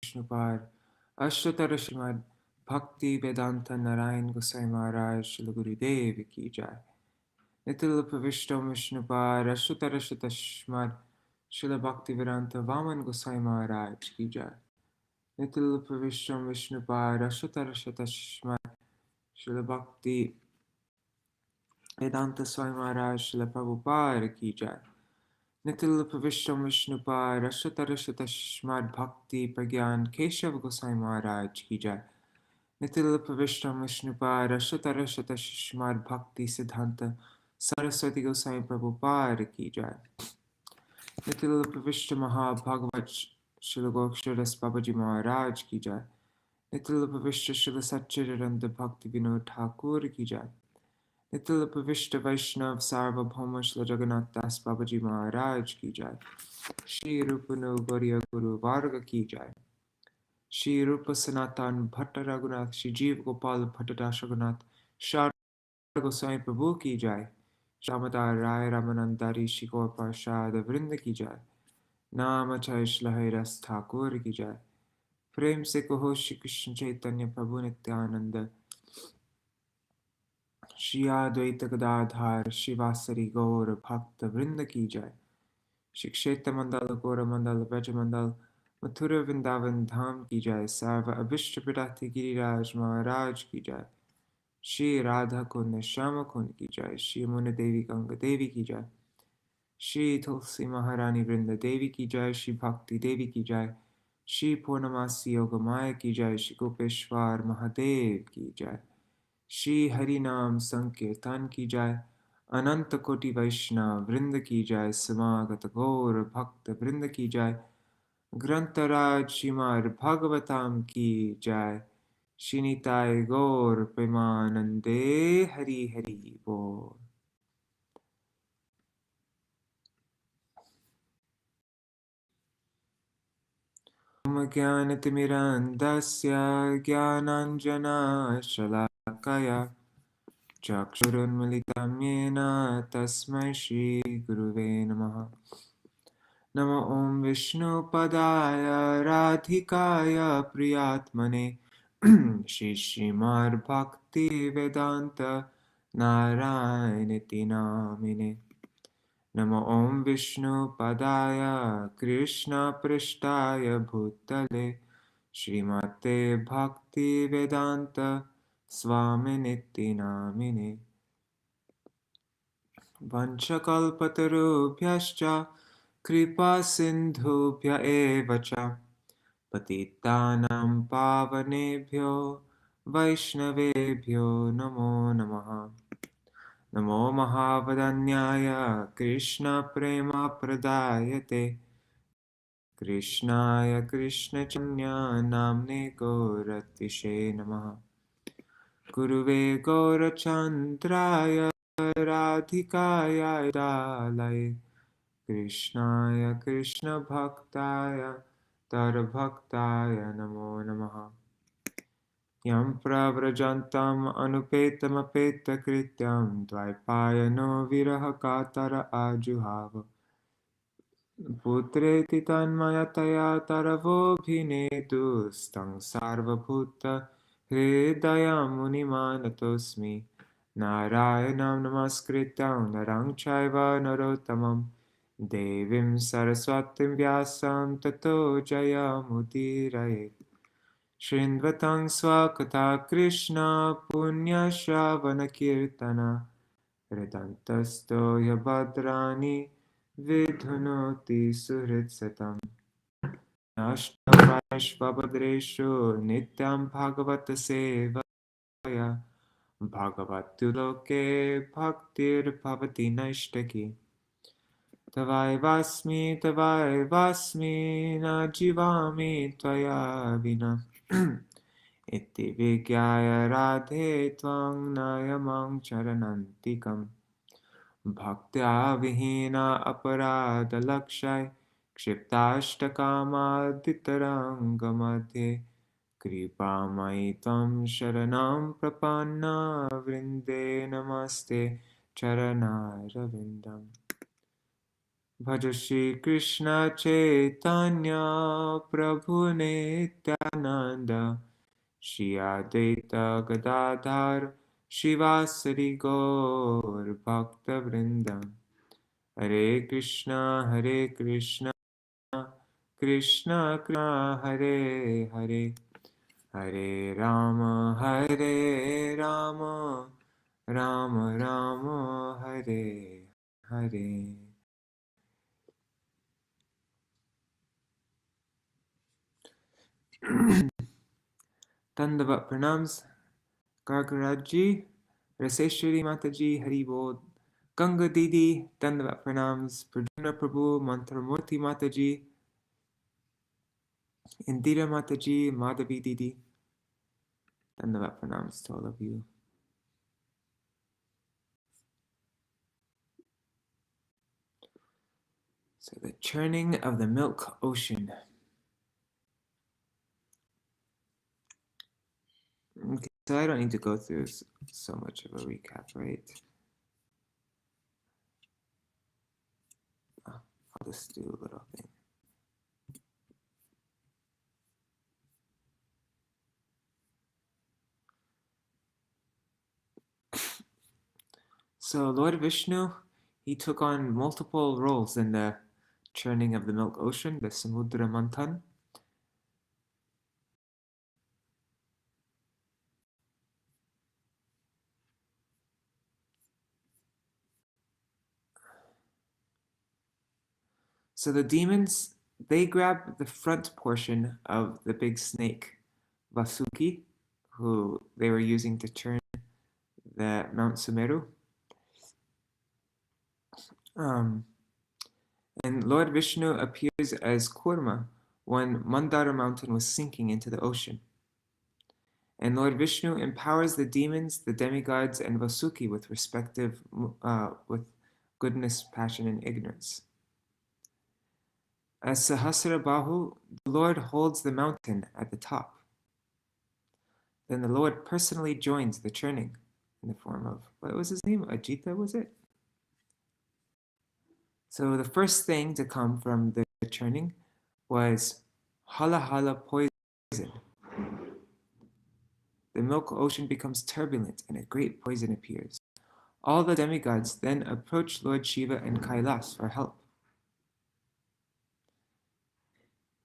विष्णुपाद अष्टोत्तर श्रीमद् भक्ति वेदांत नारायण गोसाई महाराज श्री गुरुदेव की जय। नितिल प्रविष्टम विष्णुपाद अष्टोत्तर श्रीमद् श्रील भक्ति वेदांत वामन गोसाई महाराज की जय। नितिल प्रविष्टम विष्णुपाद अष्टोत्तर श्रीमद् श्रील भक्ति वेदांत स्वामी महाराज श्रील प्रभुपाद की जय। नितिल प्रविष्टम विष्णुपाद अष्टोत्तर श्रीमद् भक्ति प्रज्ञान केशव गोसाई महाराज की जय। नितिल प्रविष्टम विष्णुपाद अष्टोत्तर श्रीमद् भक्ति सिद्धांत सरस्वती गोसाई प्रभुपाद की जय। नितिल प्रविष्ट महाभागवत श्री गोक्षरस बाबाजी महाराज की जय। नितिल प्रविष्ट श्री सच्चिदानंद भक्ति विनोद ठाकुर की जय। नितिल प्रविष्ट वैष्णव सार्वभौम श्री जगन्नाथ दास बाबाजी महाराज की जय। श्री रूप गौरिया गुरु वार्ग की जय। श्री रूप सनातन भट्ट रघुनाथ श्री जीव गोपाल भट्टदास रघुनाथ शारदा गोसाई प्रभु की जय। श्यामदार राय रामानंदारी श्री गौर प्रसाद वृंद की जय। नाम अक्षय श्री रस ठाकुर की जय। प्रेम से कहो श्री कृष्ण चैतन्य प्रभु नित्यानंद श्री अद्वैत गदाधर शिवासरी गौर भक्त वृंद की जय। श्री क्षेत्र मंडल गौर मंडल ब्रज मंडल मथुरा वृंदावन धाम की जय। सर्व अभिष्ट पितार्थी गिरिराज महाराज की जय। श्री राधा कुंद श्याम कुंद की जय। श्री मुनि देवी गंगा देवी की जय। श्री तुलसी महारानी वृंद देवी की जय। श्री भक्ति देवी की जय। श्री पूर्णमासी योग माया की जय। श्री गोपेश्वर महादेव की जय। श्री हरि नाम संकीर्तन की जय। अनंत कोटि वैष्णव वृंद की जय। समागत गौर भक्त वृंद की जय। ग्रंथराज श्रीमद् भागवतम की जय। श्री निताय गौर प्रेमानंदे हरि हरि बोल। ज्ञानतिमिरान्धस्य ज्ञानाञ्जनशलाकया चक्षुरुन्मिलितं येन तस्मै श्रीगुरुवे नमः। नमो ॐ विष्णुपदाय राधिकाय प्रियात्मने श्रीमद्भक्तिवेदान्त नारायणेति नामिने। नमो ॐ विष्णुपदाय कृष्णपृष्ठाय भूतले श्रीमते भक्तिवेदान्त स्वामिनिति नामिने। वंशकल्पतरुभ्यश्च कृपासिन्धुभ्य एव च पतितानां पावनेभ्यो वैष्णवेभ्यो नमो नमः। नमो महावदन्याय कृष्णप्रेमप्रदायते कृष्णाय कृष्णचन्या नाम्ने गौरतिशे नमः। गुरुवे गौरचन्द्राय राधिकाय दालये कृष्णाय कृष्णभक्ताय तरभक्ताय नमो नमः। यं प्रव्रजन्तम् अनुपेतमपेतकृत्यं द्वैपायनो विरहकातर आजुहाव पुत्रेति तन्मयतया तरवोऽभिनेदुस्तं सार्वभूतहृदयं मुनिमानतोऽस्मि। नारायणं नमस्कृत्य नरं चैव नरोत्तमं देवीं सरस्वतीं व्यासं ततो जयमुदीरयेत्। शृण्वतं स्वकथा कृष्ण पुण्यश्रवणकीर्तन हृदन्तस्तो ह्यभद्राणि विधुनोति सुहृत्सतम्। नष्टप्रायेष्वभद्रेषु नित्यं भागवत सेवया भगवद्लोके भक्तिर्भवति नैष्टिकी। तवैवास्मि न जीवामि त्वया विना इति विज्ञाय राधे त्वं नयमं चरणन्तिकम्। भक्त्या विहीना अपराधलक्षय क्षिप्ताष्टकामादितरङ्गमध्ये कृपामयि त्वं शरणं प्रपन्ना वृन्दे नमस्ते चरणारविन्दम्। Bhaja Shri Krishna Chaitanya Prabhu Nityananda Shri Advaita Gadadhar Shivasari Gaur Bhakta Vrinda Hare Krishna Krishna Krishna Hare Hare Hare Rama Rama Rama Hare Hare. Dandavat pranams, Gargaraji, Raseshwari Mataji, Hari Bol, Ganga Didi, Dandavat pranams, Pradumna Prabhu, Mohinī-mūrti Mataji, Indira Mataji, Madhavi Didi. Dandavat pranams to all of you. So the churning of the milk ocean. Okay, so I don't need to go through so much of a recap, right? I'll just do a little thing. So Lord Vishnu, he took on multiple roles in the churning of the milk ocean, the Samudra Manthan. So the demons, they grabbed the front portion of the big snake, Vasuki, who they were using to churn the Mount Sumeru. And Lord Vishnu appears as Kurma when Mandara mountain was sinking into the ocean. And Lord Vishnu empowers the demons, the demigods, and Vasuki with with goodness, passion, and ignorance. As Sahasrabahu, the Lord holds the mountain at the top. Then the Lord personally joins the churning in the form of, what was his name? Ajita, was it? So the first thing to come from the churning was hala hala poison. The milk ocean becomes turbulent and a great poison appears. All the demigods then approach Lord Shiva and Kailas for help.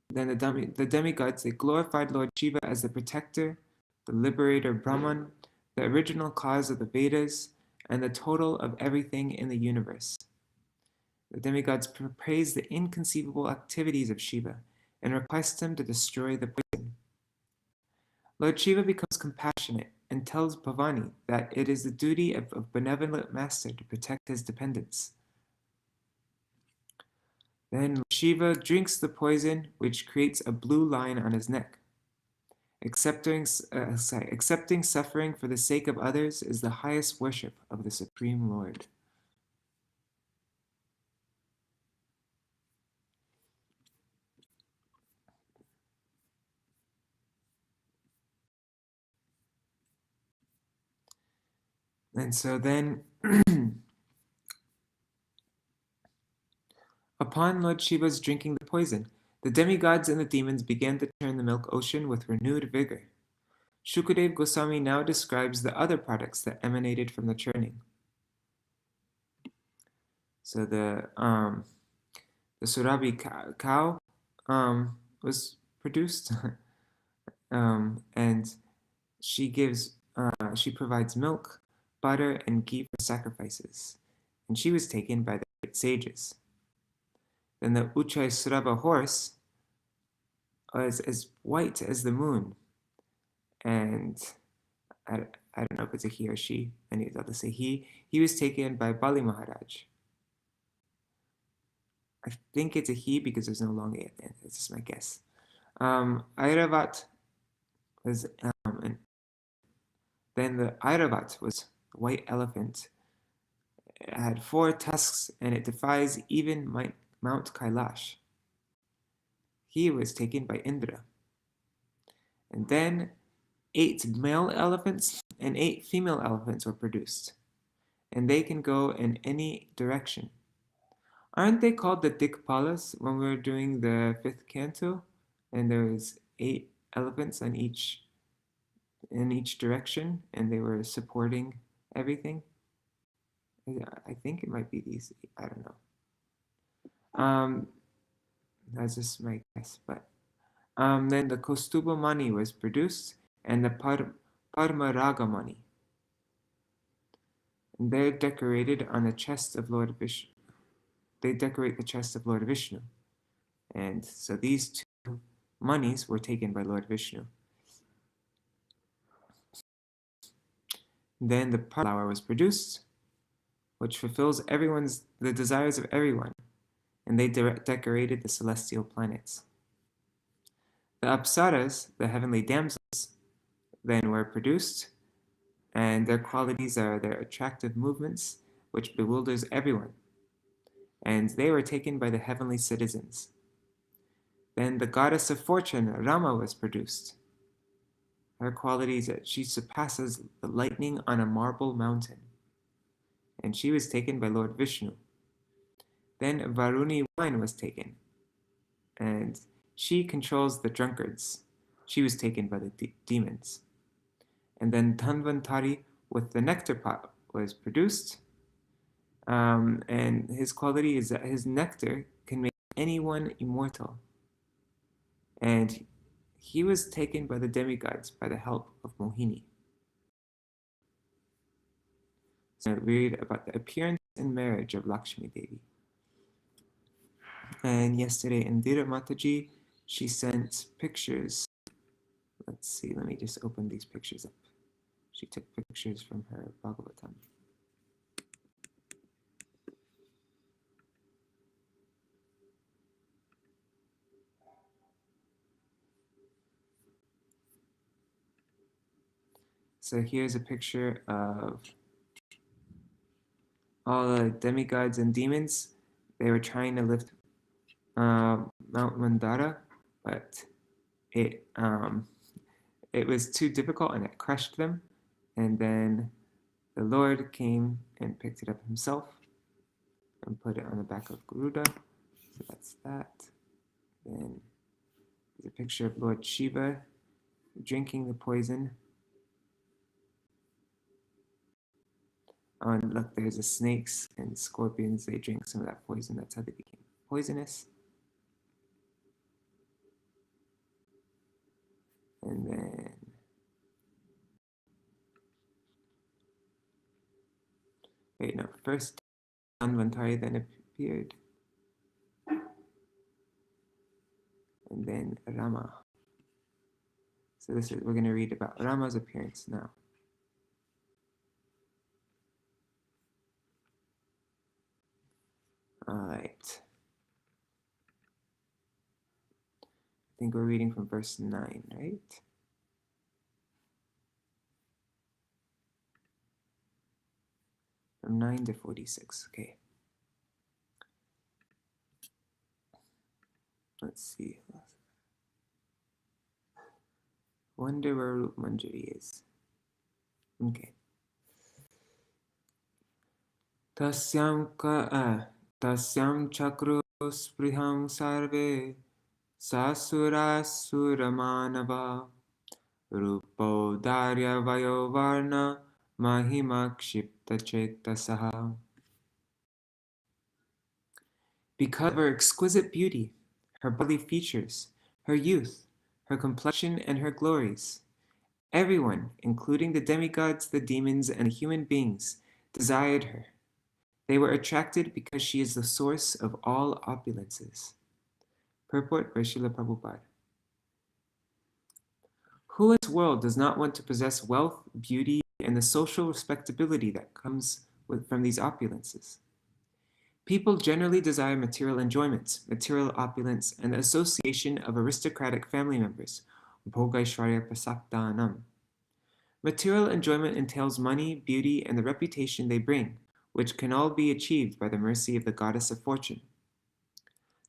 Then the demigods, they glorified Lord Shiva as the protector, the liberator Brahman, the original cause of the Vedas, and the total of everything in the universe. The demigods praise the inconceivable activities of Shiva and request him to destroy the poison. Lord Shiva becomes compassionate and tells Bhavani that it is the duty of a benevolent master to protect his dependents. Then Shiva drinks the poison, which creates a blue line on his neck. Accepting suffering for the sake of others is the highest worship of the Supreme Lord. And so then, upon Lord Shiva's drinking the poison, the demigods and the demons began to churn the milk ocean with renewed vigor. Shukadev Goswami now describes the other products that emanated from the churning. So the Surabhi cow was produced, and she provides milk, butter, and ghee for sacrifices, and she was taken by the great sages. Then the Uchai horse was as white as the moon, and I don't know if it's a he or she. Anyways, I'll just say he. He was taken by Bali Maharaj. I think it's a he because there's no long A at the end. That's just my guess. Airavat was, and then the Airavat was a white elephant. It had 4 tusks and it defies even Mount Kailash. He was taken by Indra. And then 8 male elephants and 8 female elephants were produced. And they can go in any direction. Aren't they called the Dikpalas when we were doing the 5th canto? And there was 8 elephants in each direction, and they were supporting everything. I think it might be these. I don't know. That's just my guess. But then the Kostuba Mani was produced, and the Padmaraga Mani. And they're decorated on the chest of Lord Vishnu. They decorate the chest of Lord Vishnu. And so these 2 manis were taken by Lord Vishnu. Then the flower was produced, which fulfills the desires of everyone, and they decorated the celestial planets. The apsaras, the heavenly damsels, then were produced, and their qualities are their attractive movements, which bewilders everyone, and they were taken by the heavenly citizens. Then the goddess of fortune, Rama, was produced. Her qualities that she surpasses the lightning on a marble mountain, and she was taken by Lord Vishnu. Then Varuni wine was taken, and she controls the drunkards. She was taken by the demons. And then Dhanvantari with the nectar pot was produced, and his quality is that his nectar can make anyone immortal. And he was taken by the demigods by the help of Mohinī. So we read about the appearance and marriage of Lakṣmī-devī. And yesterday Indira Mataji, she sent pictures. Let's see, let me just open these pictures up. She took pictures from her Bhagavatam. So here's a picture of all the demigods and demons. They were trying to lift Mount Mandara, but it was too difficult and it crushed them. And then the Lord came and picked it up himself and put it on the back of Garuda. So that's that. Then there's a picture of Lord Shiva drinking the poison. And look, there's the snakes and scorpions. They drink some of that poison. That's how they became poisonous. And then first Dhanvantari then appeared. And then Rama. So we're going to read about Rama's appearance now. All right. I think we're reading from verse 9, right? From 9 to 46, okay. Let's see. Wonder where Roop Manjari is. Okay. Tasyam chakru spriham sarve sasura suramanava rupo darya vayo varna mahima kshipta chetasaha. Because of her exquisite beauty, her bodily features, her youth, her complexion, and her glories, everyone, including the demigods, the demons, and the human beings, desired her. They were attracted because she is the source of all opulences. Purport by Srila Prabhupada. Who in this world does not want to possess wealth, beauty, and the social respectability that comes from these opulences? People generally desire material enjoyments, material opulence, and the association of aristocratic family members. Bhogaishwarya prasaktanam. Material enjoyment entails money, beauty, and the reputation they bring, which can all be achieved by the mercy of the goddess of fortune.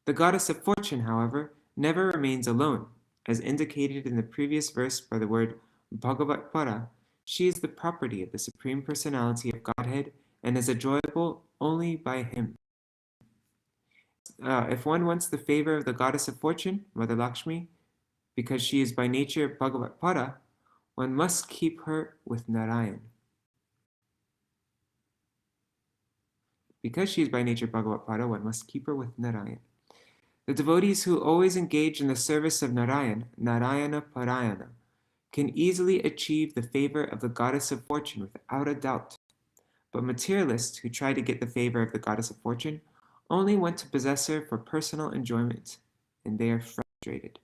The goddess of fortune, however, never remains alone. As indicated in the previous verse by the word Bhagavat-para, she is the property of the Supreme Personality of Godhead and is enjoyable only by him. wants the favor of the goddess of fortune, Mother Lakshmi, because she is by nature Bhagavat-para, one must keep her with Narayan. Because she is by nature Bhagavat-para, one must keep her with Narayan. The devotees who always engage in the service of Narayan, Narayana Parayana, can easily achieve the favor of the goddess of fortune without a doubt. But materialists who try to get the favor of the goddess of fortune only want to possess her for personal enjoyment, and they are frustrated.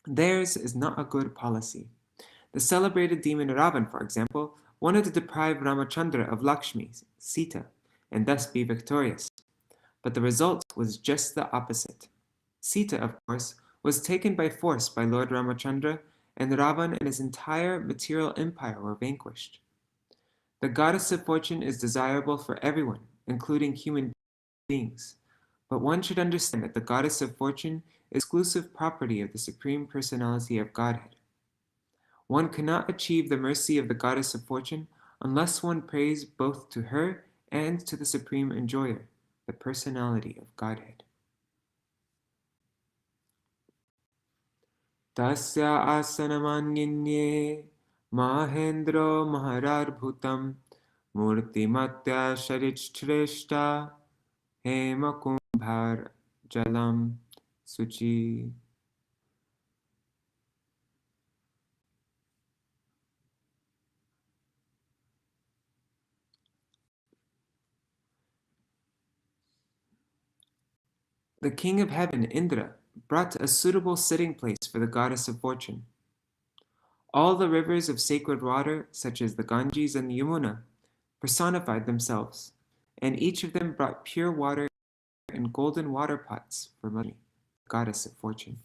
Theirs is not a good policy. The celebrated demon Ravan, for example, wanted to deprive Ramachandra of Lakshmi, Sita, and thus be victorious. But the result was just the opposite. Sita, of course, was taken by force by Lord Ramachandra, and Ravan and his entire material empire were vanquished. The goddess of fortune is desirable for everyone, including human beings. But one should understand that the goddess of fortune is exclusive property of the Supreme Personality of Godhead. One cannot achieve the mercy of the goddess of fortune unless one prays both to her and to the Supreme Enjoyer, the Personality of Godhead. Tasya asanamanyanye Mahendro Mahararbhutam Murti Matya Sharichtreshta Hema Kumbhar Jalam Suchi. The king of heaven, Indra, brought a suitable sitting place for the goddess of fortune. All the rivers of sacred water, such as the Ganges and the Yamuna, personified themselves, and each of them brought pure water in golden water pots for Mother, goddess of fortune.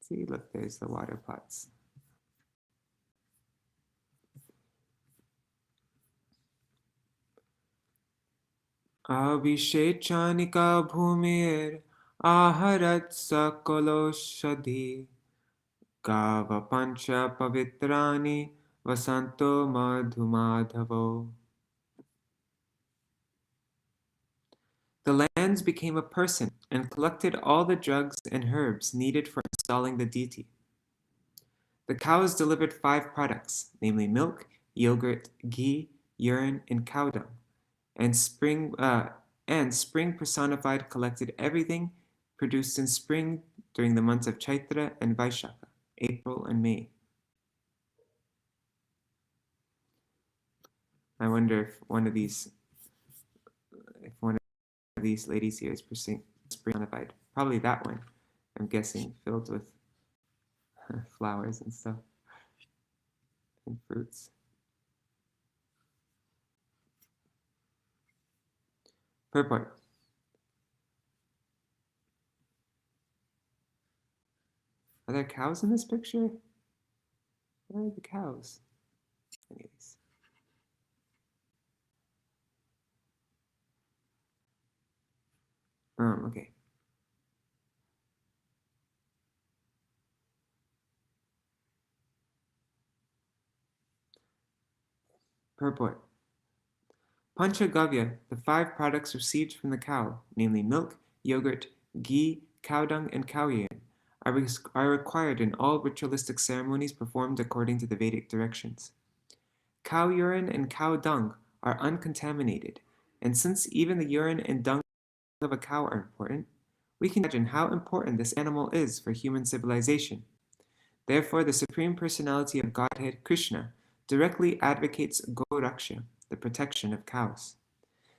See, look, there's the water pots. Abhishechanika bhumir aharat sakoloshadhi Gava pancha pavitrani vasanto madhumadhavo. The lands became a person and collected all the drugs and herbs needed for installing the deity. The cows delivered 5 products, namely milk, yogurt, ghee, urine, and cow dung. And spring personified collected everything produced in spring during the months of Chaitra and Vaishakha, April and May. I wonder if one of these ladies here is personified. Probably that one, I'm guessing, filled with flowers and stuff and fruits. Purport. Are there cows in this picture? Where are the cows? Anyways. Okay. Purport. Panchagavya, the 5 products received from the cow, namely milk, yogurt, ghee, cow dung, and cow urine, are required in all ritualistic ceremonies performed according to the Vedic directions. Cow urine and cow dung are uncontaminated, and since even the urine and dung of a cow are important, we can imagine how important this animal is for human civilization. Therefore, the Supreme Personality of Godhead, Krishna, directly advocates Goraksha, the protection of cows.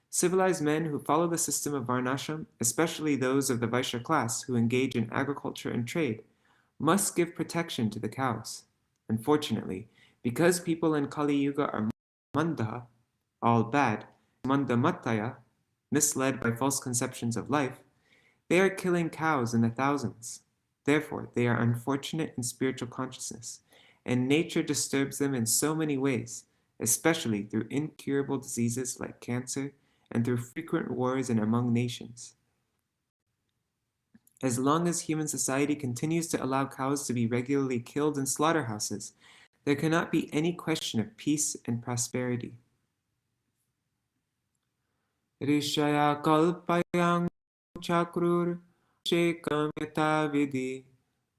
Civilized men who follow the system of Varnashram, especially those of the Vaishya class who engage in agriculture and trade, must give protection to the cows. Unfortunately, because people in Kali Yuga are manda, all bad, manda mataya, misled by false conceptions of life, they are killing cows in the thousands. Therefore, they are unfortunate in spiritual consciousness, and nature disturbs them in so many ways, especially through incurable diseases like cancer and through frequent wars and among nations. As long as human society continues to allow cows to be regularly killed in slaughterhouses, there cannot be any question of peace and prosperity. Rishaya kalpayang chakrur shekam yata vidhi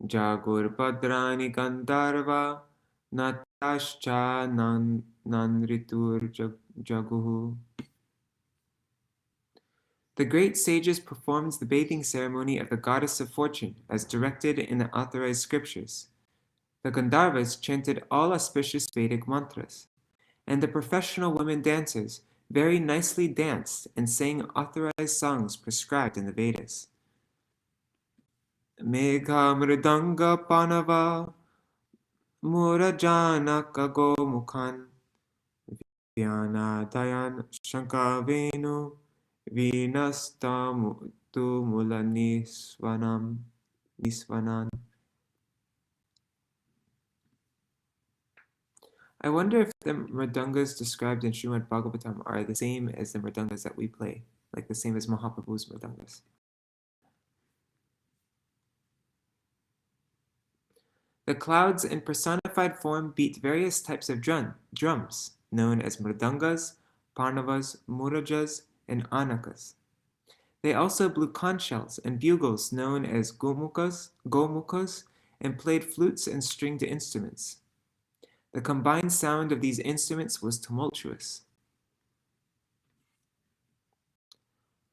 jagur padrani gandharva natascha nanritur jaguhu. The great sages performed the bathing ceremony of the goddess of fortune as directed in the authorized scriptures. The Gandharvas chanted all auspicious Vedic mantras, and the professional women dancers very nicely danced and sang authorized songs prescribed in the Vedas. Megha mridanga panava murajanaka gomukhan Vyanadayan Shankavenu Vinastamutu Mula Nisvanan. I wonder if the mridangas described in Śrīmad-Bhāgavatam are the same as the mridangas that we play, like the same as Mahaprabhu's mridangas. The clouds in personified form beat various types of drums, known as mridangas, parnavas, murajas, and anakas. They also blew conch shells and bugles known as gomukas, and played flutes and stringed instruments. The combined sound of these instruments was tumultuous.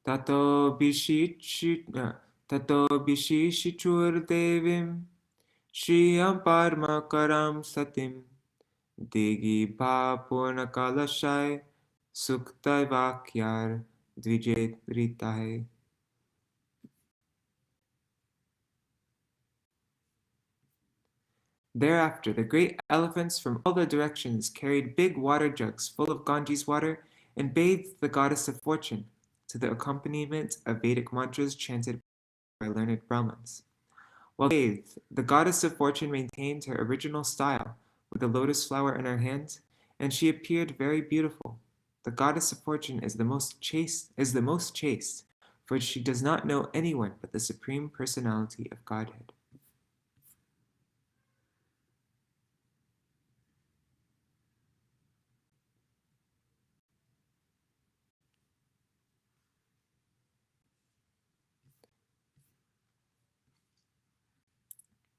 Tato bishishichur devim Shriyam Parmakaram Satim Digi Bhapurna Kalashai Suktai Vakyar Dvijet Ritahe. Thereafter, the great elephants from all the directions carried big water jugs full of Ganges water and bathed the goddess of fortune to the accompaniment of Vedic mantras chanted by learned Brahmins. While bathed, the goddess of fortune maintained her original style with the lotus flower in her hand, and she appeared very beautiful. The goddess of fortune is the most chaste, for she does not know anyone but the Supreme Personality of Godhead.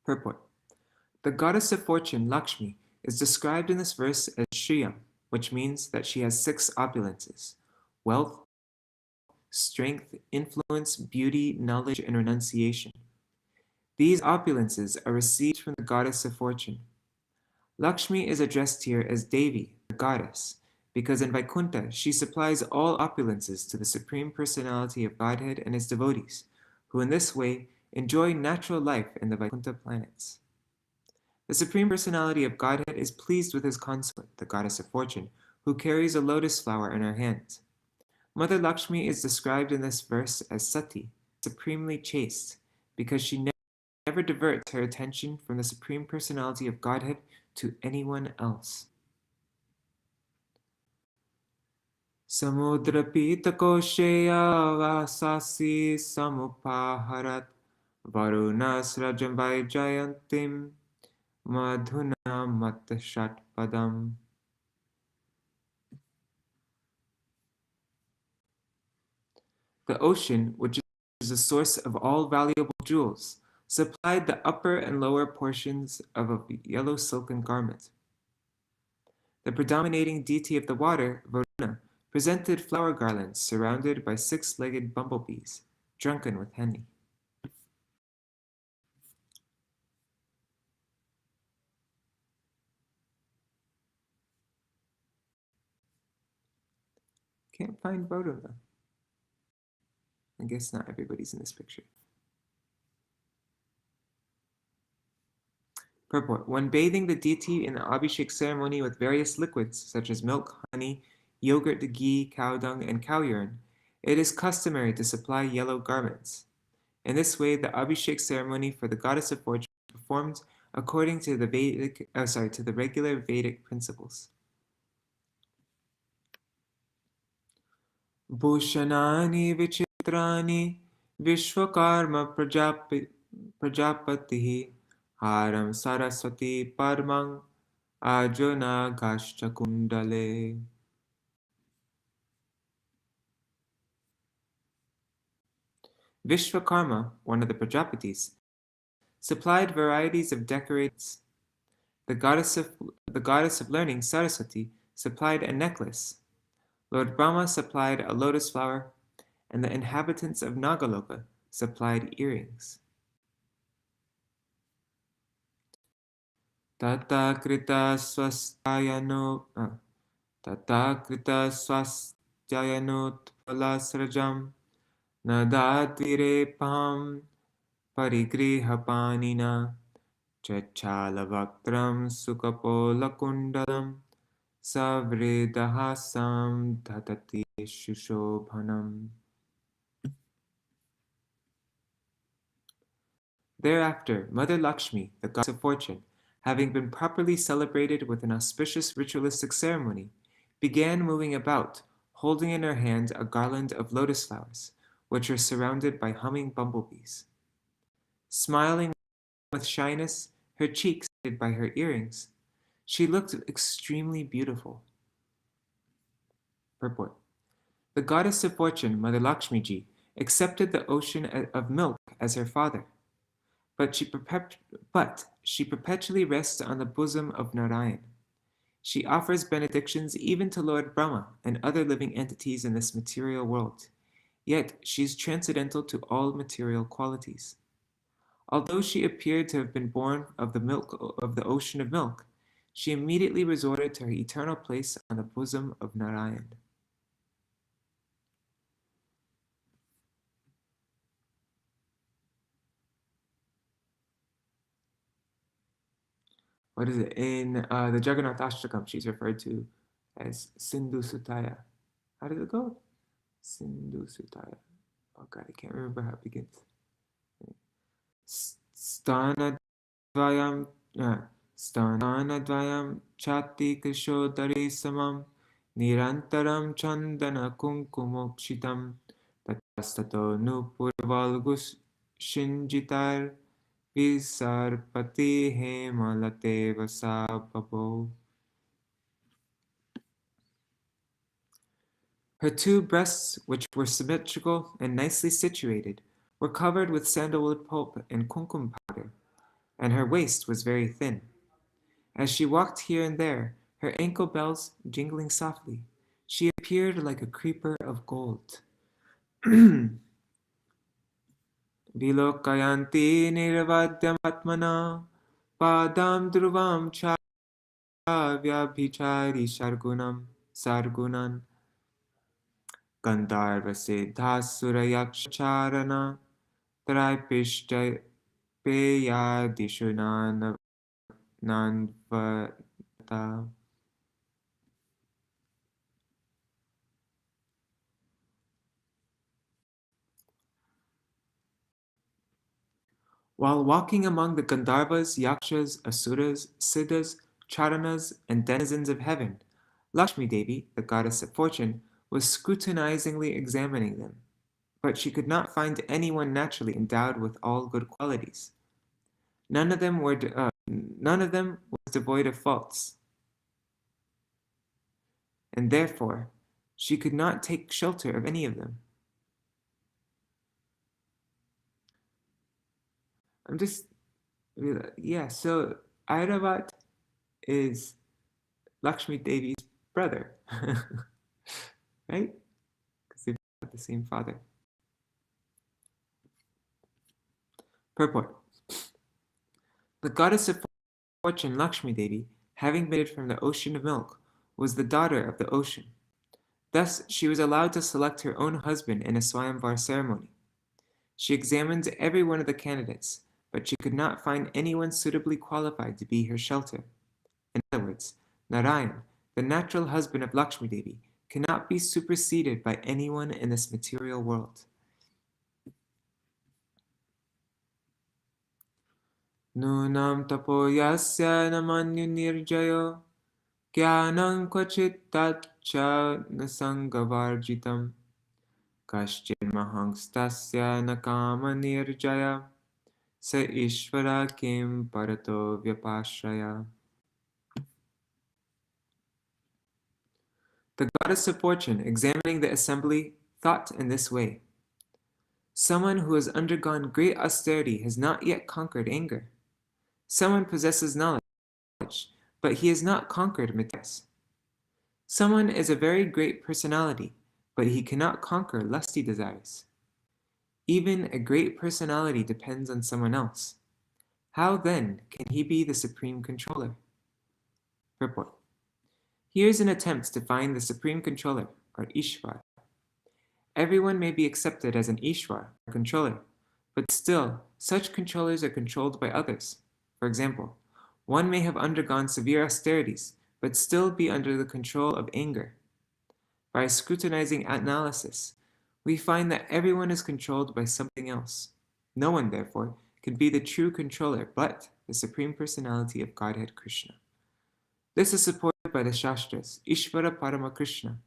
Purport. The goddess of fortune, Lakshmi, is described in this verse as Shriyam, which means that she has 6 opulences: wealth, strength, influence, beauty, knowledge, and renunciation. These opulences are received from the goddess of fortune. Lakshmi is addressed here as Devi, the goddess, because in Vaikuntha she supplies all opulences to the Supreme Personality of Godhead and his devotees, who in this way enjoy natural life in the Vaikuntha planets. The Supreme Personality of Godhead is pleased with his consort, the goddess of fortune, who carries a lotus flower in her hand. Mother Lakshmi is described in this verse as Sati, supremely chaste, because she never diverts her attention from the Supreme Personality of Godhead to anyone else. Samudra Pitakosheya Vasasi Samupaharat Varunas Rajambai Jayantim Madhuna Matashat Padam. The ocean, which is the source of all valuable jewels, supplied the upper and lower portions of a yellow silken garment. The predominating deity of the water, Varuna, presented flower garlands surrounded by 6-legged bumblebees, drunken with honey. Can't find Varuna. I guess not everybody's in this picture. Purport. When bathing the deity in the Abhishek ceremony with various liquids such as milk, honey, yogurt, ghee, cow dung, and cow urine, it is customary to supply yellow garments. In this way, the Abhishek ceremony for the goddess of fortune is performed according to the regular Vedic principles. Bhushanani vichitrani Vishwakarma Prajapatihi Haram Saraswati Parmang Arjuna Gashta Kundale. Vishvakarma, one of the Prajapatis, supplied varieties of decorations. The goddess of learning, Saraswati, supplied a necklace. Lord Brahma supplied a lotus flower, and the inhabitants of Nagaloka supplied earrings. Tata krita swasthayano palasrajam nadadvirepam parigrihapanina chachalavakram sukapolakundalam savridahasam dhatati shushobhanam. Thereafter, Mother Lakshmi, the goddess of fortune, having been properly celebrated with an auspicious ritualistic ceremony, began moving about, holding in her hand a garland of lotus flowers, which were surrounded by humming bumblebees. Smiling with shyness, her cheeks hid by her earrings, she looked extremely beautiful. Purport. The goddess of fortune, Mother Lakshmi-ji, accepted the ocean of milk as her father, but she perpetually rests on the bosom of Narayan. She offers benedictions even to Lord Brahma and other living entities in this material world, yet she is transcendental to all material qualities. Although she appeared to have been born of the ocean of milk, she immediately resorted to her eternal place on the bosom of Narayan. What is it? In the Jagannath Ashtakam, she's referred to as Sindhu Sutaya. How does it go? Sindhu Sutaya. Oh God, I can't remember how it begins. Stanadvayam chati krishodari samam nirantaram chandana kunkumokshitam tatastato nupurvalgus shinjitar visarpati hemalate vasababo. Her two breasts, which were symmetrical and nicely situated, were covered with sandalwood pulp and kumkum powder, and her waist was very thin. As she walked here and there, her ankle bells jingling softly, she appeared like a creeper of gold. Vilokayanti nirvadyamatmana padam dhruvam chavyabhichari sargunan Gandharva Siddhasurayaksharana Traipishta Peyadishu Nanvata. While walking among the Gandharvas, Yakshas, Asuras, Siddhas, Charanas, and denizens of heaven, Lakṣmī-devī, the goddess of fortune, was scrutinizingly examining them, but she could not find anyone naturally endowed with all good qualities. None of them was devoid of faults, and therefore she could not take shelter of any of them. So Airavat is Lakṣmī-devi's brother, right? Because they have the same father. Purport. The goddess of fortune, Lakṣmī-devī, having been made from the ocean of milk, was the daughter of the ocean. Thus, she was allowed to select her own husband in a Swayamvar ceremony. She examined every one of the candidates, but she could not find anyone suitably qualified to be her shelter. In other words, Narayan, the natural husband of Lakṣmī-devī, cannot be superseded by anyone in this material world. Nunam tapo yasya namanyu nirjayo Jnanam kvachit tatcha nasangavarjitam Kaschin mahangstasya nakama nirjaya Sa ishvara kim parato vyapashraya. The goddess of fortune, examining the assembly, thought in this way. Someone who has undergone great austerity has not yet conquered anger. Someone possesses knowledge, but he has not conquered materials. Someone is a very great personality, but he cannot conquer lusty desires. Even a great personality depends on someone else. How then can he be the supreme controller? Purport. Here's an attempt to find the supreme controller, or Ishvar. Everyone may be accepted as an Ishvar, or controller, but still, such controllers are controlled by others. For example, one may have undergone severe austerities, but still be under the control of anger. By scrutinizing analysis, we find that everyone is controlled by something else. No one, therefore, can be the true controller but the Supreme Personality of Godhead Krishna. This is supported by the Shastras, Ishvara Parama Krishna.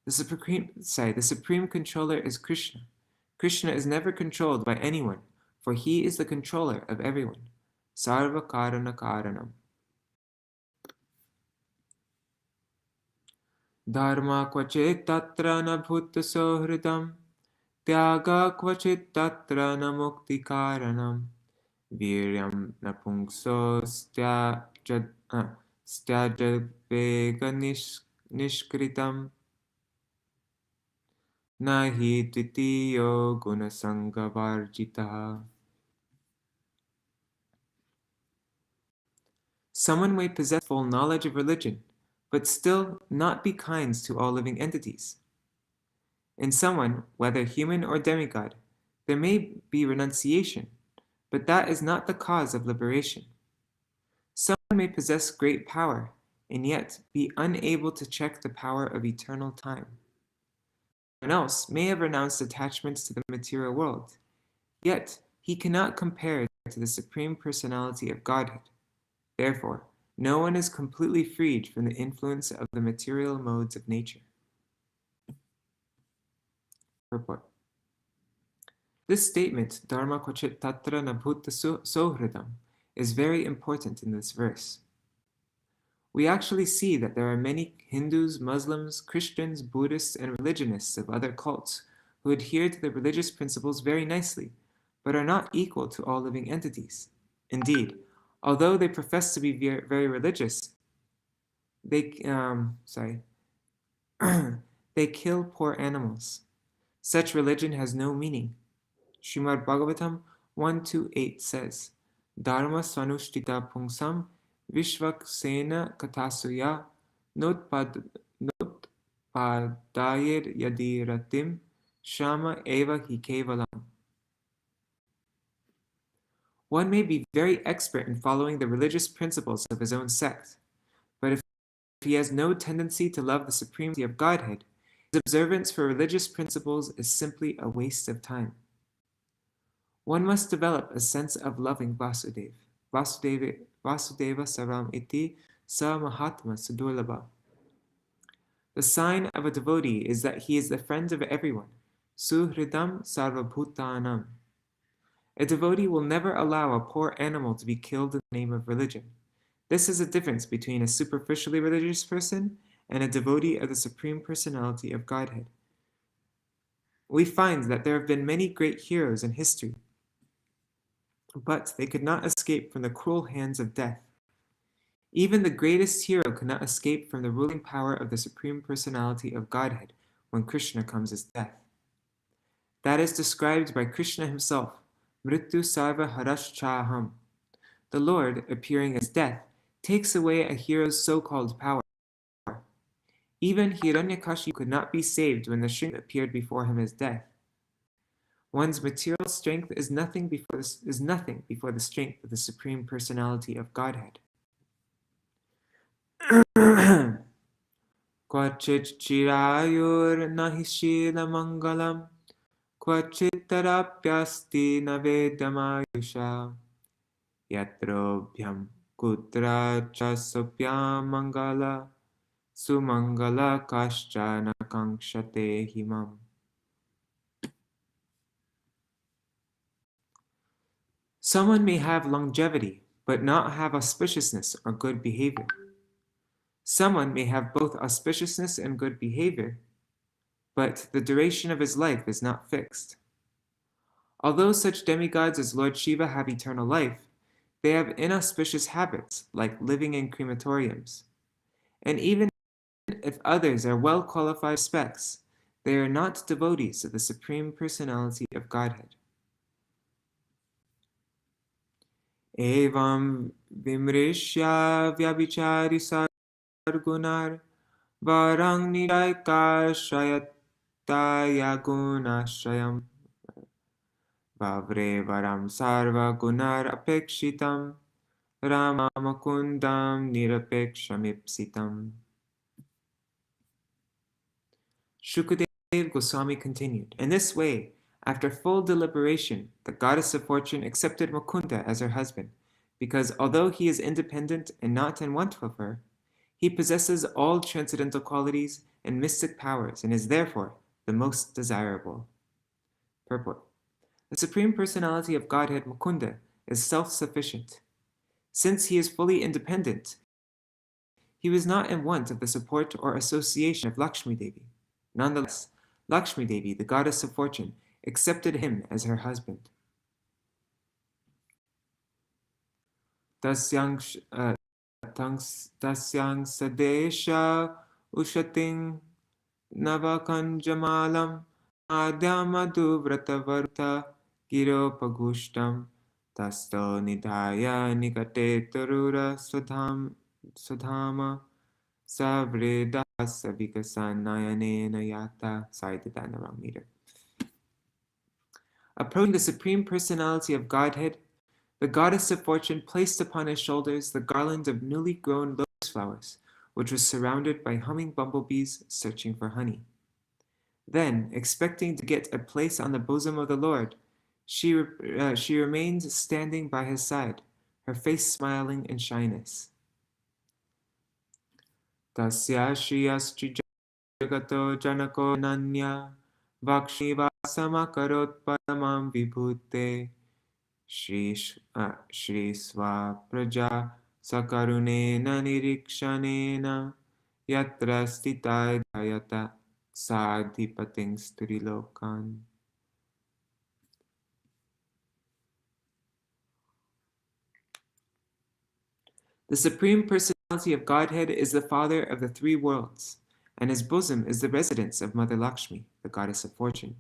The Supreme Controller is Krishna. Krishna is never controlled by anyone, for he is the controller of everyone. Sarva Karana Karanam. Dharma kvachit tatra na bhuta sohridam, tyaga kvachit tatra na mukti karanam, viryam napungso styajadvega nishkritam, nahi tvitiyo gunasanga. Someone may possess full knowledge of religion, but still not be kind to all living entities. In someone, whether human or demigod, there may be renunciation, but that is not the cause of liberation. Someone may possess great power, and yet be unable to check the power of eternal time. Someone else may have renounced attachments to the material world, yet he cannot compare to the Supreme Personality of Godhead. Therefore, no one is completely freed from the influence of the material modes of nature. Purport. This statement, Dharma kvachit tatra na bhuta sohridam, is very important in this verse. We actually see that there are many Hindus, Muslims, Christians, Buddhists, and religionists of other cults who adhere to the religious principles very nicely, but are not equal to all living entities. Indeed, although they profess to be very religious, they kill poor animals. Such religion has no meaning. Śrīmad-Bhāgavatam 1:2-8 says, Dharma svanushtita pungsam vishvaksena katasuya notpadayir yadi ratim shama eva hi kevalam. One may be very expert in following the religious principles of his own sect, but if he has no tendency to love the supremacy of Godhead, his observance for religious principles is simply a waste of time. One must develop a sense of loving Vasudeva. Vasudeva Saram Iti Sa Mahatma Sudurlabha. The sign of a devotee is that he is the friend of everyone. Suhridam Sarvabhutanam. A devotee will never allow a poor animal to be killed in the name of religion. This is a difference between a superficially religious person and a devotee of the Supreme Personality of Godhead. We find that there have been many great heroes in history, but they could not escape from the cruel hands of death. Even the greatest hero could not escape from the ruling power of the Supreme Personality of Godhead when Krishna comes as death. That is described by Krishna himself, Mrityu Sarva Harashchaham. The Lord, appearing as death, takes away a hero's so-called power. Even Hiranyakashipu could not be saved when the Shringa appeared before him as death. One's material strength is nothing before the strength of the Supreme Personality of Godhead. Kvachit chirayur nahishila mangalam, kvachit tarapyasti navedamayusha, yatrobhyam kutra chasopyam mangala, sumangala kaschana kankshate himam. Someone may have longevity, but not have auspiciousness or good behavior. Someone may have both auspiciousness and good behavior, but the duration of his life is not fixed. Although such demigods as Lord Shiva have eternal life, they have inauspicious habits like living in crematoriums. And even if others are well qualified specs, they are not devotees of the Supreme Personality of Godhead. Evam vimrishya vyabhichari sargunar varang niraika shayataya gunashrayam vavre varam sarva gunar apekshitam rama makundam nirapeksham. Shukadeva Goswami continued, in this way, after full deliberation, the goddess of fortune accepted Mukunda as her husband, because although he is independent and not in want of her, he possesses all transcendental qualities and mystic powers and is therefore the most desirable. Purport. The Supreme Personality of Godhead Mukunda is self-sufficient. Since he is fully independent, he was not in want of the support or association of Lakṣmī-devī. Nonetheless, Lakṣmī-devī, the goddess of fortune, accepted him as her husband. Tasyang sadesha ushating navakanjamalam adyamadhuvratavarta giropagushtam tasto nidhaya nikate tarura swadhama savreda savikasanayanena yata. Sorry, I did that in the wrong meter. Approaching the Supreme Personality of Godhead, the goddess of fortune placed upon his shoulders the garland of newly grown lotus flowers, which was surrounded by humming bumblebees searching for honey. Then, expecting to get a place on the bosom of the Lord, she remained standing by his side, her face smiling in shyness. Tasya shriyaschi jagato janako nanya vakshniva samakarot paramam vibhute Shri Swa Praja Sakarunena Nirikshanena Yatra Stita Dayata Sadhipating Sturilokan. The Supreme Personality of Godhead is the Father of the three worlds, and his bosom is the residence of Mother Lakshmi, the goddess of fortune,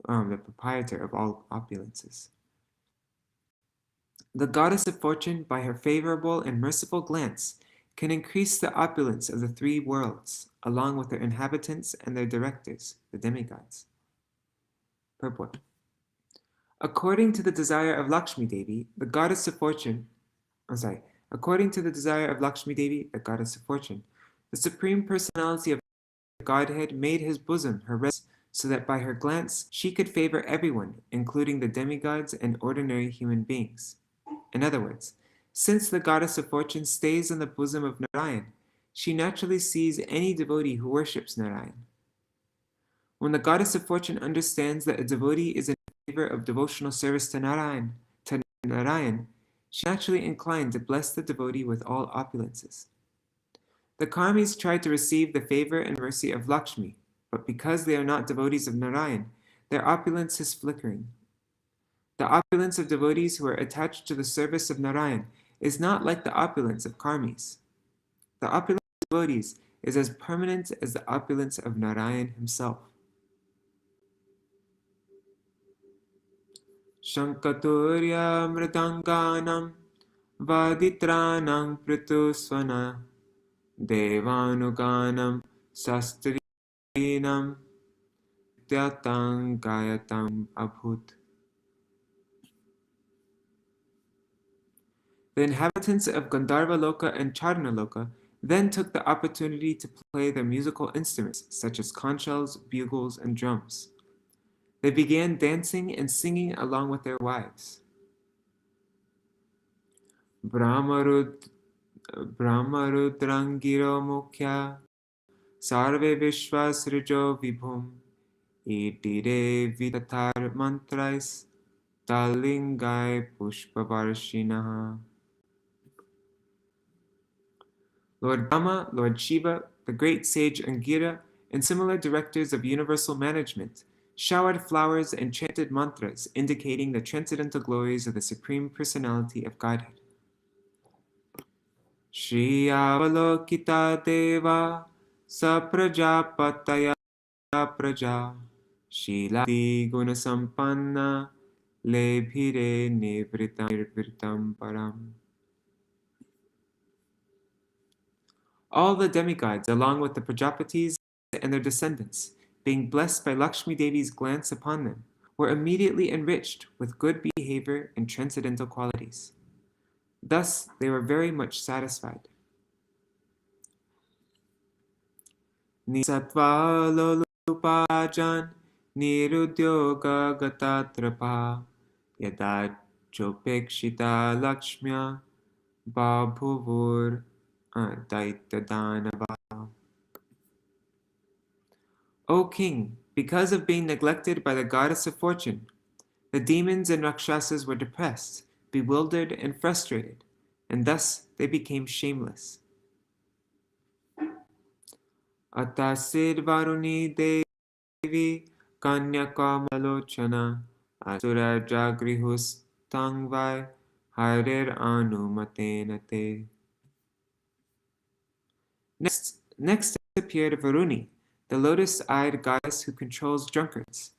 the proprietor of all opulences. The goddess of fortune, by her favorable and merciful glance, can increase the opulence of the three worlds, along with their inhabitants and their directors, the demigods. Purport. According to the desire of Lakṣmī-devī, the goddess of fortune, according to the desire of Lakṣmī-devī, the goddess of fortune, the Supreme Personality of Godhead made his bosom her residence, so that by her glance she could favor everyone, including the demigods and ordinary human beings. In other words, since the goddess of fortune stays in the bosom of Narayan, she naturally sees any devotee who worships Narayan. When the goddess of fortune understands that a devotee is in favor of devotional service to Narayan, she naturally inclined to bless the devotee with all opulences. The karmis try to receive the favor and mercy of Lakshmi, but because they are not devotees of Narayan, their opulence is flickering. The opulence of devotees who are attached to the service of Narayan is not like the opulence of karmis. The opulence of devotees is as permanent as the opulence of Narayan himself. Shankaturya mritanganam vaditranam pritusvana devanuganam sastrinam tyatam gayatam abhut. The inhabitants of Gandharva Loka and Charna Loka then took the opportunity to play their musical instruments such as conch shells, bugles, and drums. They began dancing and singing along with their wives. Brahmarudrangiro mukhya sarve vishvasrijo vibhum itire vitatar mantrais talingai pushpavarshinaha. Lord Brahma, Lord Shiva, the great sage Angira, and similar directors of universal management showered flowers and chanted mantras indicating the transcendental glories of the Supreme Personality of Godhead. Shri Avalokita Deva Saprajapataya Praja Shiladi Gunasampanna Lebhire Nivritam Param. All the demigods, along with the Prajapatis and their descendants, being blessed by Lakṣmī-devi's glance upon them, were immediately enriched with good behavior and transcendental qualities. Thus, they were very much satisfied. Nisattva lolupajan nirudyoga gatatrapa yada chopekshita lakshmya babhuvur daitadanava. O king, because of being neglected by the goddess of fortune, the demons and rakshasas were depressed, bewildered, and frustrated, and thus they became shameless. Atasid varuni devi kanyakamalochana asura jagrihus tangvai harir anumatenate. Next appeared Varuni, the lotus-eyed goddess who controls drunkards.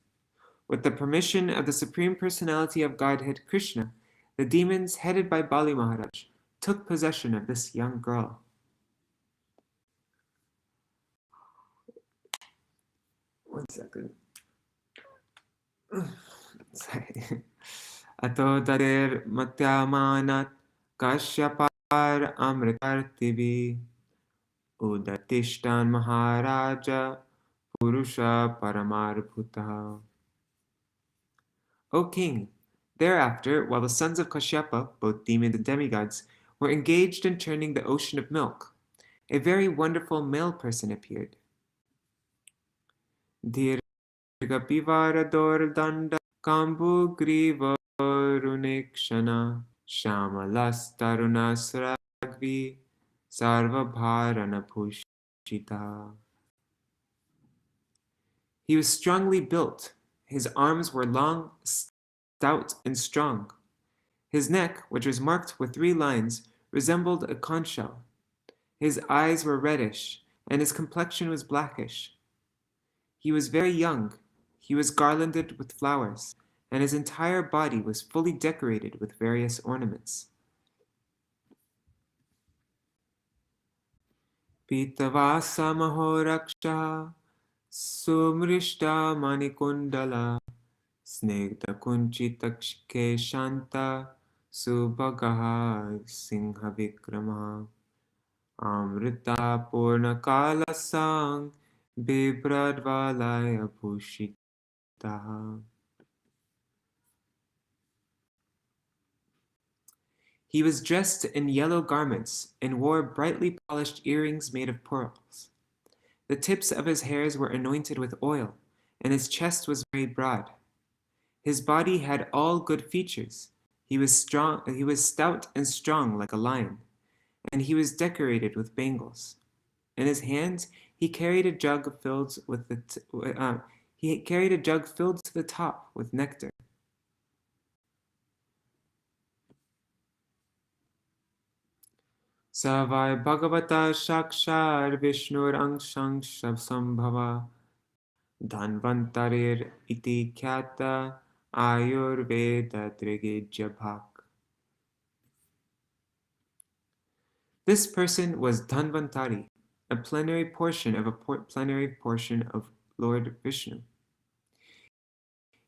With the permission of the Supreme Personality of Godhead, Krishna, the demons, headed by Bali Maharaj, took possession of this young girl. One second. Sorry. Ato darir matyamanat kashyapar amṛta Udatishtan Maharaja Purusha Paramarabhuta. O king, thereafter, while the sons of Kashyapa, both demons and demigods, were engaged in churning the ocean of milk, a very wonderful male person appeared. Dirgapivara danda kambu griva runekshana shamalas tarunasragvi sarvabharana pushita. He was strongly built. His arms were long, stout, and strong. His neck, which was marked with 3 lines, resembled a conch shell. His eyes were reddish, and his complexion was blackish. He was very young. He was garlanded with flowers, and his entire body was fully decorated with various ornaments. Pitavasa Mahoraksha Sumrishta Manikundala Snegda Kunchita Shanta Subhagaha Singha Vikrama amṛta Purna Kala Sang Bibradvalaya Bhushita. He was dressed in yellow garments and wore brightly polished earrings made of pearls. The tips of his hairs were anointed with oil, and his chest was very broad. His body had all good features. He was stout and strong like a lion, and he was decorated with bangles. In his hands, he carried a jug filled to the top with nectar. Savai Bhagavata Shakshar Vishnur Angshang Sambhava Dhanvantarir iti khyata Ayurveda Trigijabhak. This person was Dhanvantari, a plenary portion of Lord Vishnu.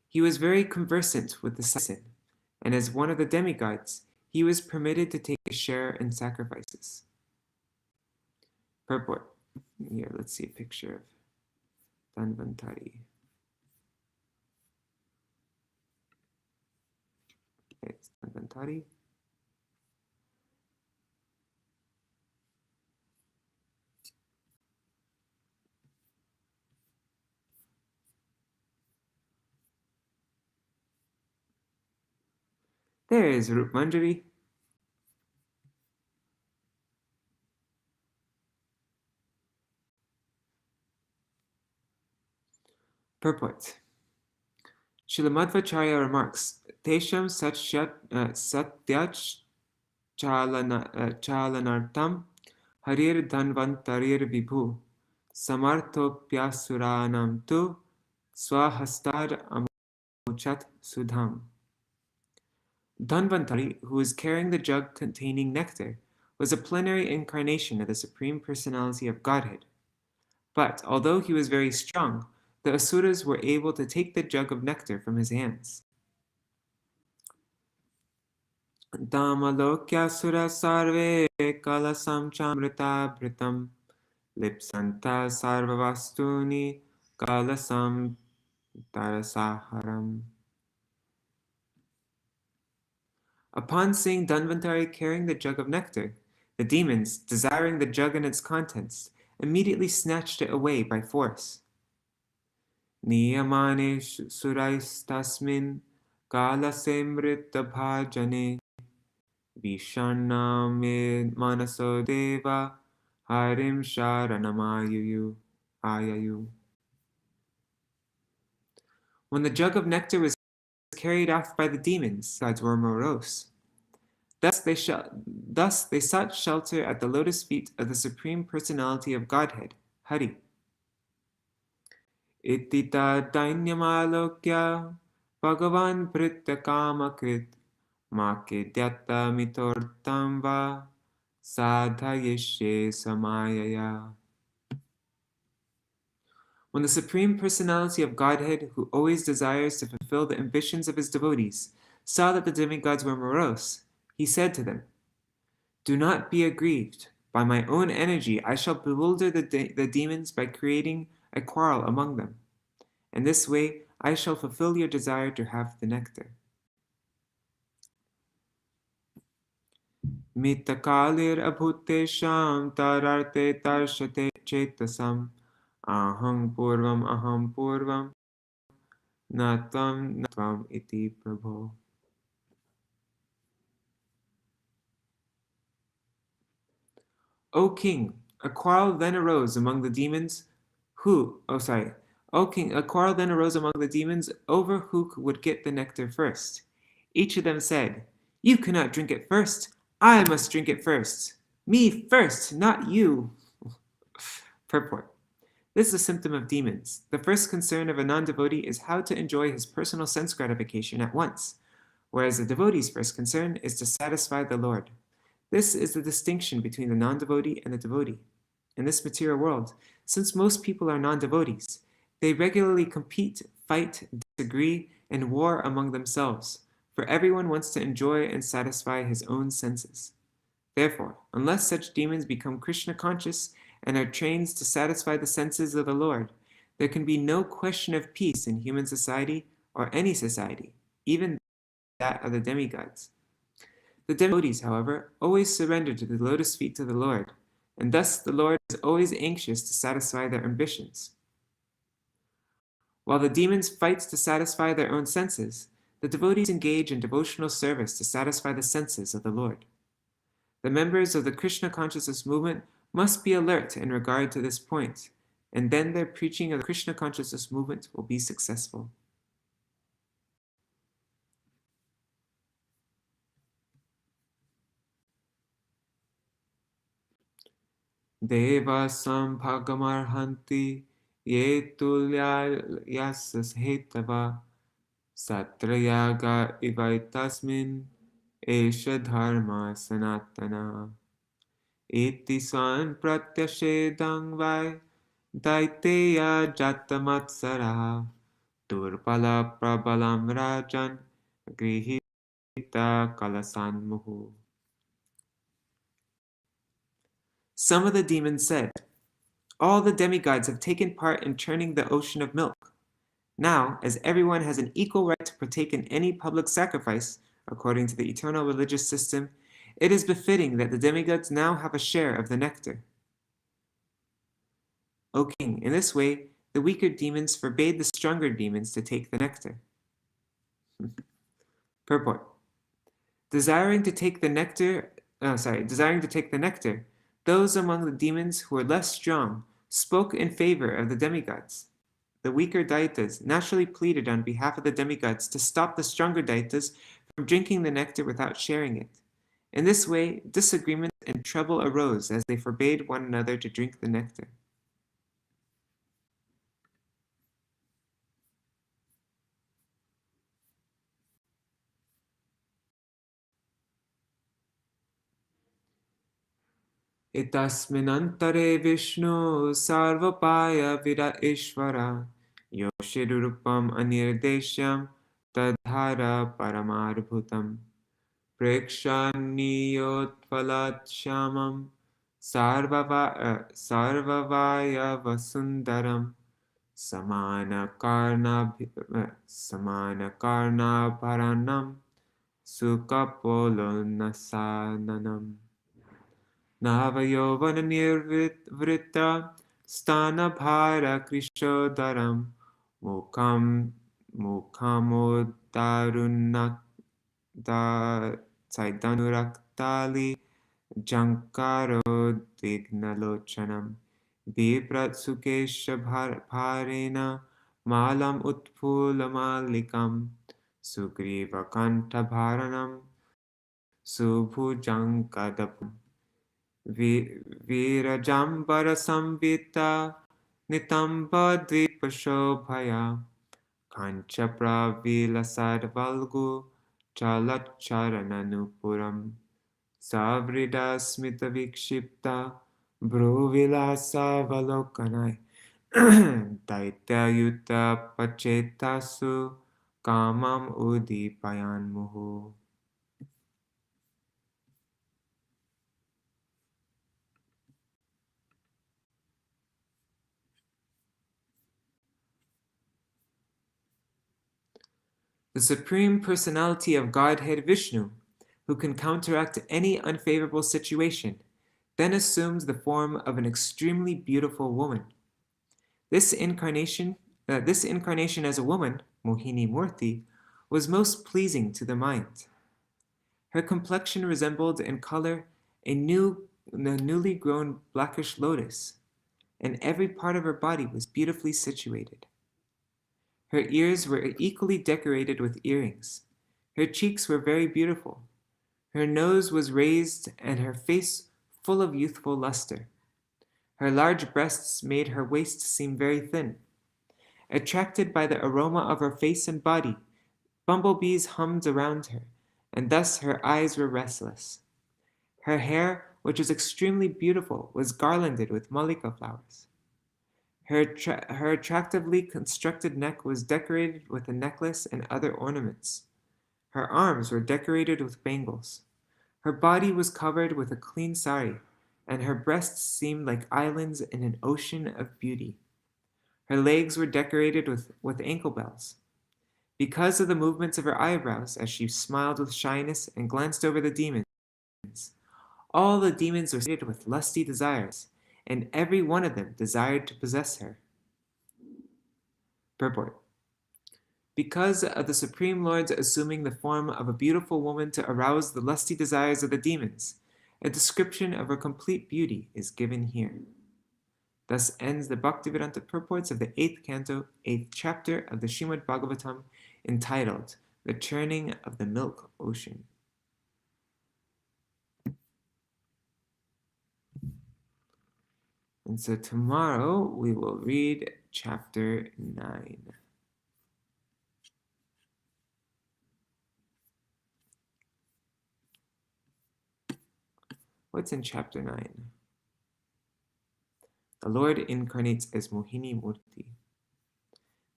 He was very conversant with the medicine, and as one of the demigods, he was permitted to take a share in sacrifices. Purport. Here, let's see a picture of Dhanvantari. Okay, it's Dhanvantari. There is Rup Manjari. Purport. Śrīmad-Bhāgavatam remarks, Tesham satyach chalanartam harir dhanvantarir vibhu samartopyasuranam tu swahastad amuchat sudham. Dhanvantari, who was carrying the jug containing nectar, was a plenary incarnation of the Supreme Personality of Godhead. But although he was very strong, the asuras were able to take the jug of nectar from his hands. Damalokya sura sarve kalasam chamrita britam lipsanta sarvavastuni kalasam tarasaharam. Upon seeing Dhanvantari carrying the jug of nectar, the demons, desiring the jug and its contents, immediately snatched it away by force. Niyamane suraistasmin kalasemrita bhajane vishaname manaso deva harim sharanamayayu. When the jug of nectar was carried off by the demons, gods were morose. Thus they sought shelter at the lotus feet of the Supreme Personality of Godhead, Hari. Itita dainyamalokya bhagavan pritya kamakrit makedyatta mitortam va sadhayeshe samayaya. When the Supreme Personality of Godhead, who always desires to fulfill the ambitions of his devotees, saw that the demigods were morose, he said to them, "Do not be aggrieved. By my own energy I shall bewilder the demons by creating a quarrel among them. In this way I shall fulfill your desire to have the nectar." Mitakalir abhutesham tararte tarshate chetasam aham purvam natvam iti prabho. O king, a quarrel then arose among the demons a quarrel then arose among the demons over who would get the nectar first. Each of them said, "You cannot drink it first. I must drink it first. Me first, not you." Purport. This is a symptom of demons. The first concern of a non-devotee is how to enjoy his personal sense gratification at once, whereas the devotee's first concern is to satisfy the Lord. This is the distinction between the non-devotee and the devotee. In this material world, since most people are non-devotees, they regularly compete, fight, disagree, and war among themselves, for everyone wants to enjoy and satisfy his own senses. Therefore, unless such demons become Krishna conscious and are trained to satisfy the senses of the Lord, there can be no question of peace in human society or any society, even that of the demigods. The devotees, however, always surrender to the lotus feet of the Lord, and thus the Lord is always anxious to satisfy their ambitions. While the demons fight to satisfy their own senses, the devotees engage in devotional service to satisfy the senses of the Lord. The members of the Krishna consciousness movement must be alert in regard to this point, and then their preaching of the Krishna consciousness movement will be successful. Deva sambhagamarhanti ye tulyayasas hetava satrayaga ivaitasmin esha dharma sanatana iti swan pratyashedang vai daiteya jatamatsara durpala prabalam rajan grihita kalasan muhu. Some of the demons said, "All the demigods have taken part in churning the ocean of milk. Now, as everyone has an equal right to partake in any public sacrifice, according to the eternal religious system, it is befitting that the demigods now have a share of the nectar." O king, in this way, the weaker demons forbade the stronger demons to take the nectar. Purport. Desiring to take the nectar, those among the demons who were less strong spoke in favor of the demigods. the weaker Daitas naturally pleaded on behalf of the demigods to stop the stronger Daitas from drinking the nectar without sharing it. In this way, disagreement and trouble arose as they forbade one another to drink the nectar. Itasminantare Vishnu Sarvapaya Vida Ishvara Yoshirupam Anirdesham Tadhara Paramarabhutam Prekshanniyotphalat Shamam Sarvavaya Vasundaram Samana Karna Paranam Sukapolonasananam Navayovana Nirvrita Stanabhara Krishodaram Mukhamodarunakdaidanuraktali Jankaro Dignalochanam Biprat Sukesha Bharena Malam Utpulamalikam Sugriva Kanta Bharanam Subhujankadapam Virajambara Samvita Nitamba Dvipashobhaya Kancha Pravilasad Valgu Chalacharananupuram Savrida Smita Vikshipta Bhruvilasa Valokanai Daityayuta Pachetasu Kamam Udipayan Muhu. The Supreme Personality of Godhead Vishnu, who can counteract any unfavorable situation, then assumes the form of an extremely beautiful woman. This incarnation as a woman, Mohinī-mūrti, was most pleasing to the mind. Her complexion resembled in color a newly grown blackish lotus, and every part of her body was beautifully situated. Her ears were equally decorated with earrings. Her cheeks were very beautiful. Her nose was raised and her face full of youthful luster. Her large breasts made her waist seem very thin. Attracted by the aroma of her face and body, bumblebees hummed around her, and thus her eyes were restless. Her hair, which was extremely beautiful, was garlanded with malika flowers. Her attractively constructed neck was decorated with a necklace and other ornaments. Her arms were decorated with bangles. Her body was covered with a clean sari, and her breasts seemed like islands in an ocean of beauty. Her legs were decorated with ankle bells. Because of the movements of her eyebrows, as she smiled with shyness and glanced over the demons, all the demons were filled with lusty desires, and every one of them desired to possess her. Purport. Because of the Supreme Lord's assuming the form of a beautiful woman to arouse the lusty desires of the demons, a description of her complete beauty is given here. Thus ends the Bhaktivedanta purports of the 8th canto, 8th chapter of the Śrīmad-Bhāgavatam, entitled The Churning of the Milk Ocean. And so tomorrow we will read chapter 9. What's in chapter 9? The Lord incarnates as Mohinī-mūrti.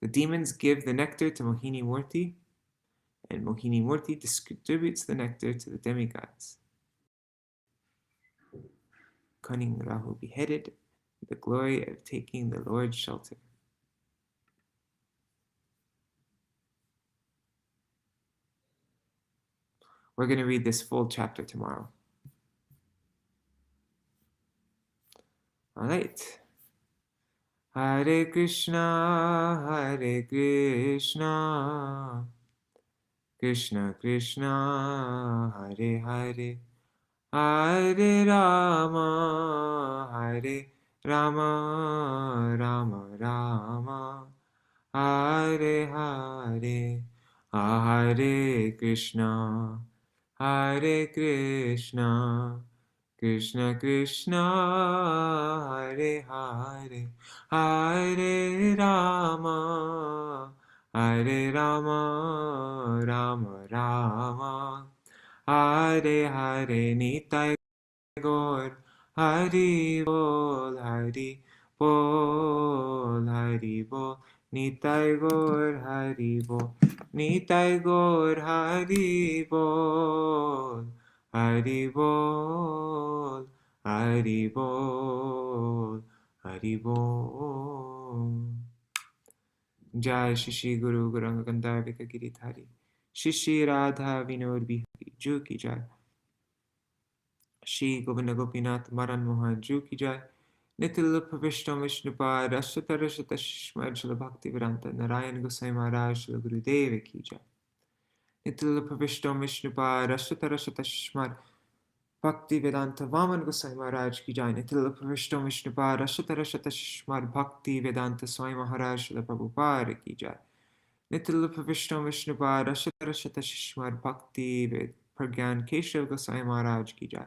The demons give the nectar to Mohinī-mūrti, and Mohinī-mūrti distributes the nectar to the demigods. Cunning Rahu beheaded, the glory of taking the Lord's shelter. We're going to read this full chapter tomorrow. All right. Hare Krishna, Krishna Krishna, Hare Hare, Hare Rama, Rama Rama, Hare Hare, Hare Krishna, Hare Krishna, Krishna Krishna, Hare Hare, Hare Rama, Hare Rama, Rama Rama, Hare Hare. Nitai Gaur, Hari Bol, Hari Bol, Hari Bol. Nitai Gaur, Hari Bol, Nitai Gaur, Hari Bol, Hari Bol, Hari Bol, Hari Bol. Jai Shishi Guru Gauranga Gandharvika Giridhari, Shishi Radha Vinod Bihari Ju ki jai, Shri Govinda Gopinath Madan Mohan Ju ki jai, Nitil Pravishtam Vishnupad Rashata Rashata Shishmad Shala Bhakti Vedanta Narayan Gosai Maharaj Shala Gurudeva ki jai, Nitil Pravishtam Vishnupad Rashata Rashata Shishmad Bhakti Vedanta Vaman Gosai Maharaj ki jai, Nitil Pravishtam Vishnupad Rashata Rashata Shishmad Bhakti Vedanta Swami Maharaj Shala Prabhupada ki jai, Nitil Pravishtam Vishnupad Rashata Rashata Shishmad Bhakti Pragyan Keshav Gosai Maharaj ki jai,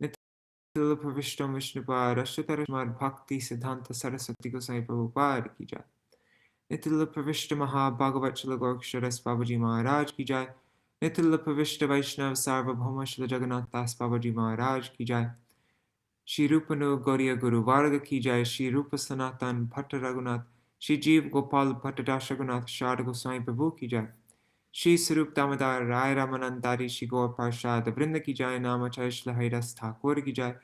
Nitil Pravishtam Vishnupad Rashata Rashmad Bhakti Siddhanta Saraswati Gosai Prabhupada ki jai, Nitil Pravishta Maha-Bhagavat Shala Gorksharas Babaji Maharaj ki jai, Nitil Pravishta Vaishnav Sarvabhauma Shala Jagannath Das Babaji Maharaj ki jai, Shri Rupanu Gauriya Guru Varga ki jai, Shri Rupa Sanatan Bhatta Raghunath, Shri Jeev Gopal Bhatta Das Raghunath Sharda Goswami Prabhu ki jai, Shri Sarup Damodar Rai Ramanandari Shri Gaur Parshad Vrinda ki jai, Namachay Shri Haridas Thakur ki jai,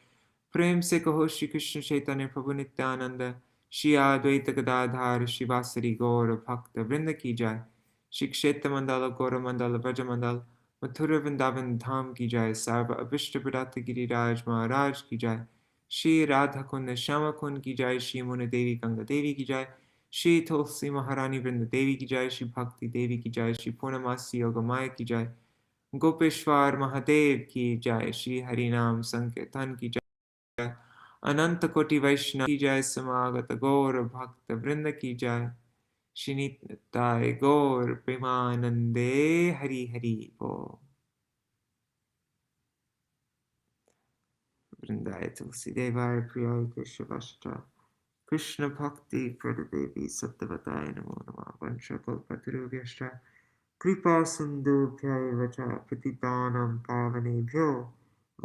Prem se kaho Shri Krishna Chaitanya Prabhu Nityananda, Shri Advaita Gadadhar Shivasari Gaur Bhakta Vrinda ki jai, Shri Kshetra Mandala Gaura Mandala Vraja Mandal, Mathura Vrindavan Dham ki jai, Sarva Abhishta Pradata Giriraj Maharaj ki jai, Shri Radha Kund Shama Kund ki jai, Shri Muna Devi Ganga Devi ki jai, Shri Tulsi Maharani Vrinda Devi ki jai, Shri Bhakti Devi ki jai, Shri Purnamasi Yogamaya ki jai, Gopeshwar Mahadev ki jai, Shri Harinam Sankirtan ki jai, अनंत कोटि वैष्णव की जय, समागत गौर भक्त वृंद की जय, श्री निताय गौर प्रेमानंदे हरि हरि बोल। वृंदाय तुलसी देवाय प्रियाय केशवाष्टा, कृष्ण भक्ति प्रददेवी सत्यवताय नमो नमः। वंशकल्पतरुभ्यश्च कृपा सिन्धुभ्यैव च पतितानां पावनेभ्यो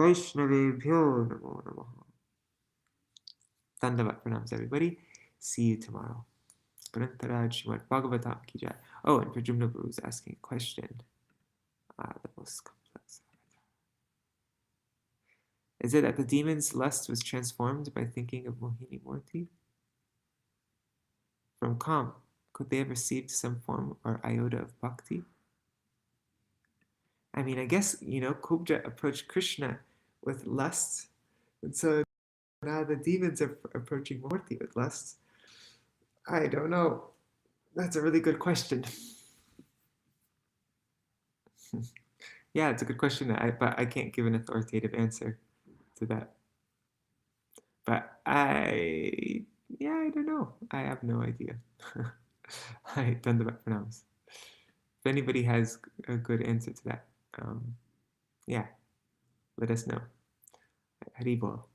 वैष्णवेभ्यो नमो नमः। Dandavat pranams, everybody. See you tomorrow. Grantaraj Śrīmad-Bhāgavatam ki jai. Oh, and Prajumna Guru is asking a question. The most complex. Is it that the demon's lust was transformed by thinking of Mohinī-mūrti? From Kam, could they have received some form or iota of bhakti? I mean, I guess, Kubja approached Krishna with lust. And so now the demons are approaching Mūrti with lust. I don't know. That's a really good question. Yeah, it's a good question, but I can't give an authoritative answer to that. But I don't know. I have no idea. I Dandavat pranams. If anybody has a good answer to that, yeah, let us know. Haribol.